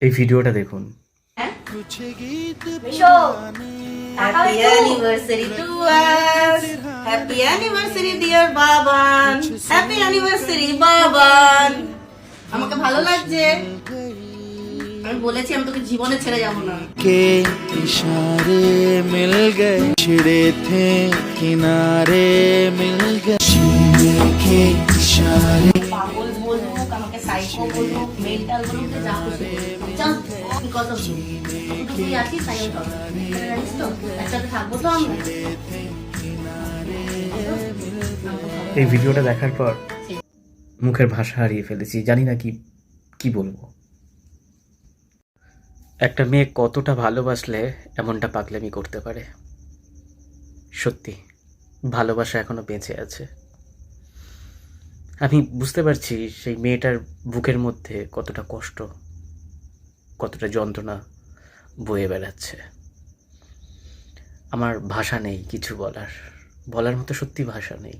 এই ভিডিওটা দেখুন। Happy anniversary to us. Happy anniversary dear Baban. Happy anniversary Baban. আমাকে ভালো লাগছে। আমি বলেছি আমি তোকে জীবনে ছেড়ে যাব না। के इशारे मिल गए छिड़े थे किनारे मिल गए सीने के इशारे পাগল বলুক আমাকে সাইকো বলুক মেন্টাল বলুক যা খুশি জাস্ট বিকজ অফ তুই আছিস তাই আমি করব জানিস তো একসাথে থাকবো তো আমরা। এই ভিডিওটা দেখার পর মুখের ভাষা হারিয়ে ফেলেছি, জানি না কি বলবো। একটা মেয়ে কতটা ভালোবাসলে এমনটা পাগলামি করতে পারে। সত্যি ভালোবাসা এখনো বেঁচে আছে। আমি বুঝতে পারছি সেই মেয়েটার বুকের মধ্যে কতটা কষ্ট, কতটা যন্ত্রণা বয়ে বেড়াচ্ছে। আমার ভাষা নেই কিছু বলার মতো, সত্যি ভাষা নেই।